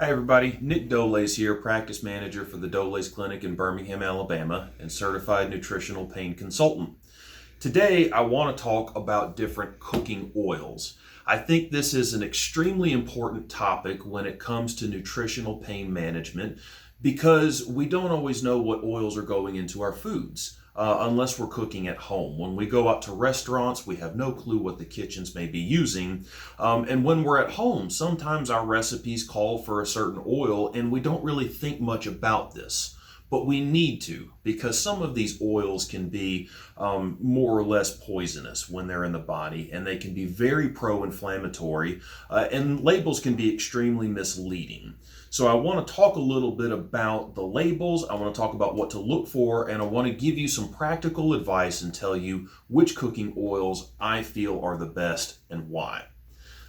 Hi everybody, Nick Doleys here, practice manager for the Doleys Clinic in Birmingham, Alabama, and certified nutritional pain consultant. Today I want to talk about different cooking oils. I think this is an extremely important topic when it comes to nutritional pain management because we don't always know what oils are going into our foods. Unless we're cooking at home. When we go out to restaurants, we have no clue what the kitchens may be using. And when we're at home, sometimes our recipes call for a certain oil and we don't really think much about this. But we need to, because some of these oils can be more or less poisonous when they're in the body, and they can be very pro-inflammatory, and labels can be extremely misleading. So I want to talk a little bit about the labels, I want to talk about what to look for, and I want to give you some practical advice and tell you which cooking oils I feel are the best and why.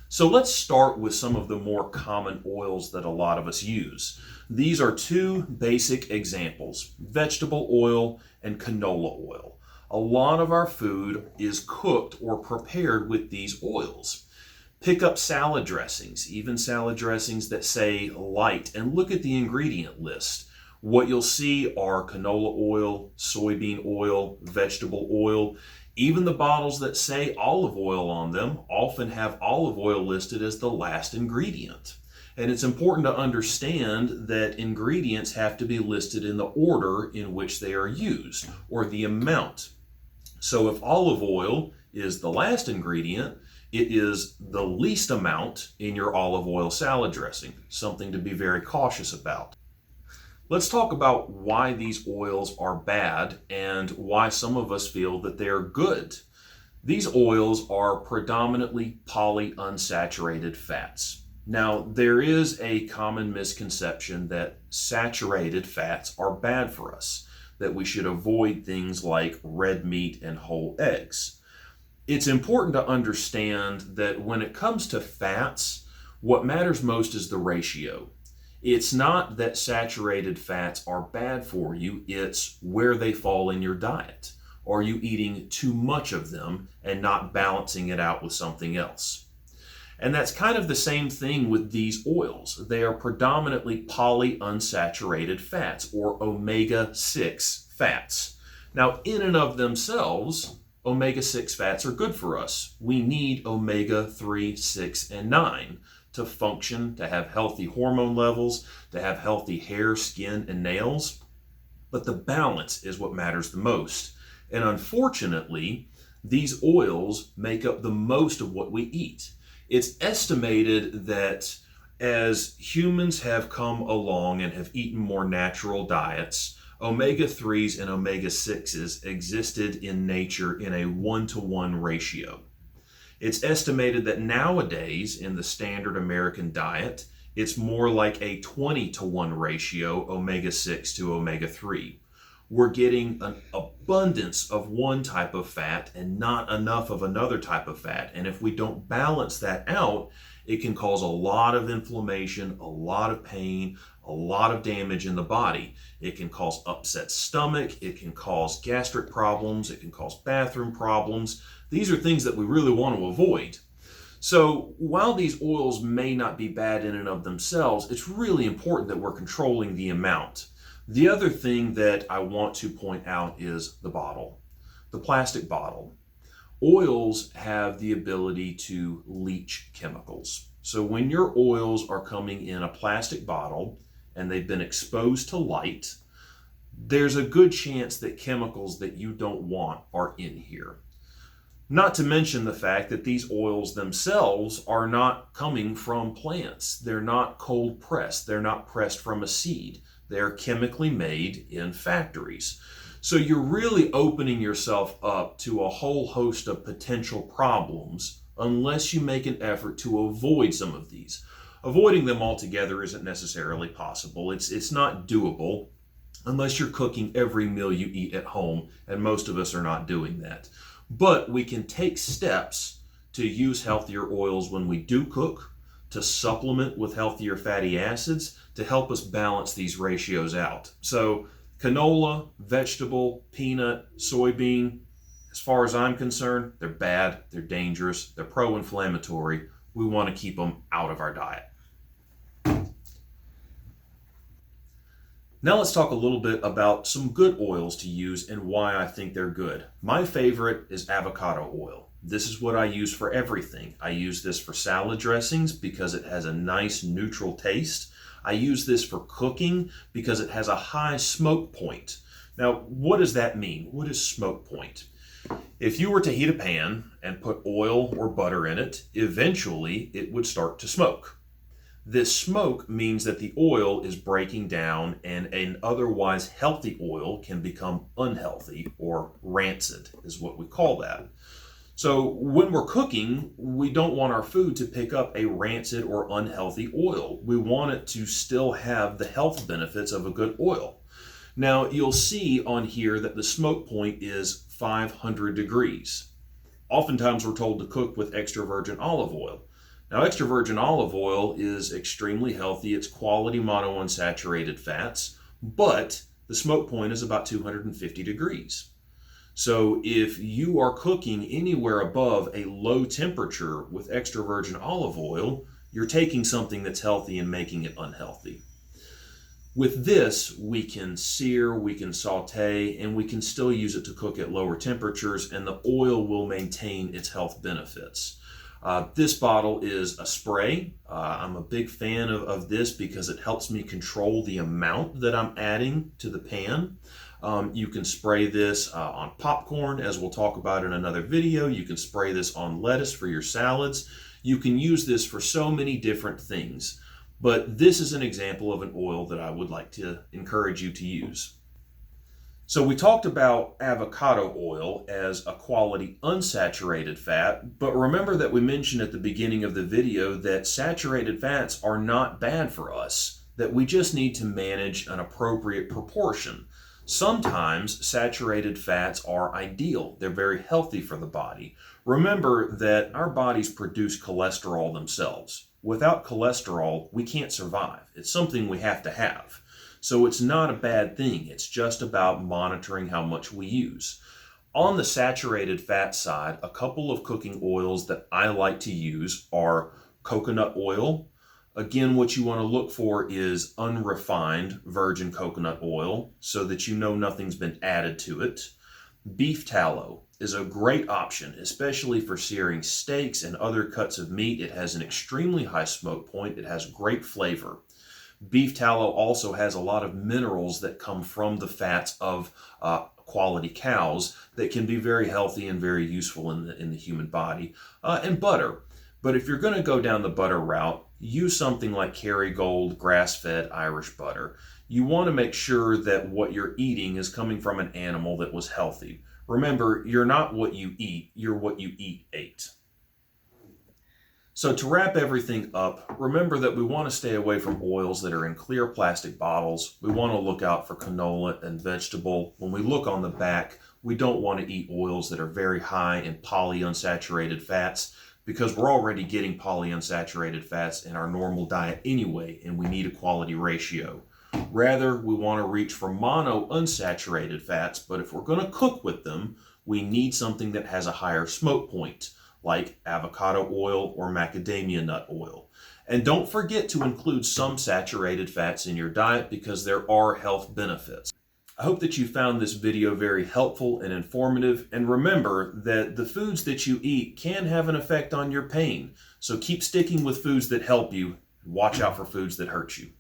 So let's start with some of the more common oils that a lot of us use. These are two basic examples, vegetable oil and canola oil. A lot of our food is cooked or prepared with these oils. Pick up salad dressings, even salad dressings that say light, and look at the ingredient list. What you'll see are canola oil, soybean oil, vegetable oil. Even the bottles that say olive oil on them often have olive oil listed as the last ingredient. And it's important to understand that ingredients have to be listed in the order in which they are used, or the amount. So if olive oil is the last ingredient, it is the least amount in your olive oil salad dressing, something to be very cautious about. Let's talk about why these oils are bad and why some of us feel that they are good. These oils are predominantly polyunsaturated fats. Now, there is a common misconception that saturated fats are bad for us, that we should avoid things like red meat and whole eggs. It's important to understand that when it comes to fats, what matters most is the ratio. It's not that saturated fats are bad for you, it's where they fall in your diet. Are you eating too much of them and not balancing it out with something else? And that's kind of the same thing with these oils. They are predominantly polyunsaturated fats, or omega-6 fats. Now, in and of themselves, omega-6 fats are good for us. We need omega-3, 6, and 9 to function, to have healthy hormone levels, to have healthy hair, skin, and nails. But the balance is what matters the most. And unfortunately, these oils make up the most of what we eat. It's estimated that as humans have come along and have eaten more natural diets, omega-3s and omega-6s existed in nature in a 1-to-1 ratio. It's estimated that nowadays in the standard American diet, it's more like a 20-to-1 ratio omega-6 to omega-3. We're getting an abundance of one type of fat and not enough of another type of fat. And if we don't balance that out, it can cause a lot of inflammation, a lot of pain, a lot of damage in the body. It can cause upset stomach, it can cause gastric problems, it can cause bathroom problems. These are things that we really want to avoid. So while these oils may not be bad in and of themselves, it's really important that we're controlling the amount. The other thing that I want to point out is the bottle, the plastic bottle. Oils have the ability to leach chemicals. So when your oils are coming in a plastic bottle and they've been exposed to light, there's a good chance that chemicals that you don't want are in here. Not to mention the fact that these oils themselves are not coming from plants. They're not cold pressed. They're not pressed from a seed. They're chemically made in factories. So you're really opening yourself up to a whole host of potential problems unless you make an effort to avoid some of these. Avoiding them altogether isn't necessarily possible. It's not doable unless you're cooking every meal you eat at home, and most of us are not doing that. But we can take steps to use healthier oils when we do cook, to supplement with healthier fatty acids, to help us balance these ratios out. So canola, vegetable, peanut, soybean, as far as I'm concerned, they're bad, they're dangerous, they're pro-inflammatory. We want to keep them out of our diet. Now let's talk a little bit about some good oils to use and why I think they're good. My favorite is avocado oil. This is what I use for everything. I use this for salad dressings because it has a nice neutral taste. I use this for cooking because it has a high smoke point. Now, what does that mean? What is smoke point? If you were to heat a pan and put oil or butter in it, eventually it would start to smoke. This smoke means that the oil is breaking down and an otherwise healthy oil can become unhealthy, or rancid is what we call that. So when we're cooking, we don't want our food to pick up a rancid or unhealthy oil. We want it to still have the health benefits of a good oil. Now you'll see on here that the smoke point is 500 degrees. Oftentimes we're told to cook with extra virgin olive oil. Now, extra virgin olive oil is extremely healthy. It's quality monounsaturated fats, but the smoke point is about 250 degrees. So if you are cooking anywhere above a low temperature with extra virgin olive oil, you're taking something that's healthy and making it unhealthy. With this, we can sear, we can saute, and we can still use it to cook at lower temperatures, and the oil will maintain its health benefits. This bottle is a spray. I'm a big fan of this because it helps me control the amount that I'm adding to the pan. You can spray this on popcorn, as we'll talk about in another video. You can spray this on lettuce for your salads. You can use this for so many different things. But this is an example of an oil that I would like to encourage you to use. So we talked about avocado oil as a quality unsaturated fat, but remember that we mentioned at the beginning of the video that saturated fats are not bad for us, that we just need to manage an appropriate proportion. Sometimes saturated fats are ideal. They're very healthy for the body. Remember that our bodies produce cholesterol themselves. Without cholesterol, we can't survive. It's something we have to have. So it's not a bad thing. It's just about monitoring how much we use. On the saturated fat side, a couple of cooking oils that I like to use are coconut oil. Again, what you want to look for is unrefined virgin coconut oil so that you know nothing's been added to it. Beef tallow is a great option, especially for searing steaks and other cuts of meat. It has an extremely high smoke point. It has great flavor. Beef tallow also has a lot of minerals that come from the fats of quality cows that can be very healthy and very useful in the human body. And butter. But if you're going to go down the butter route, use something like Kerrygold grass-fed Irish butter. You want to make sure that what you're eating is coming from an animal that was healthy. Remember, you're not what you eat, you're what you ate. So to wrap everything up, remember that we want to stay away from oils that are in clear plastic bottles. We want to look out for canola and vegetable. When we look on the back, we don't want to eat oils that are very high in polyunsaturated fats because we're already getting polyunsaturated fats in our normal diet anyway, and we need a quality ratio. Rather, we want to reach for monounsaturated fats, but if we're going to cook with them, we need something that has a higher smoke point, like avocado oil or macadamia nut oil. And don't forget to include some saturated fats in your diet because there are health benefits. I hope that you found this video very helpful and informative, and remember that the foods that you eat can have an effect on your pain. So keep sticking with foods that help you, and watch out for foods that hurt you.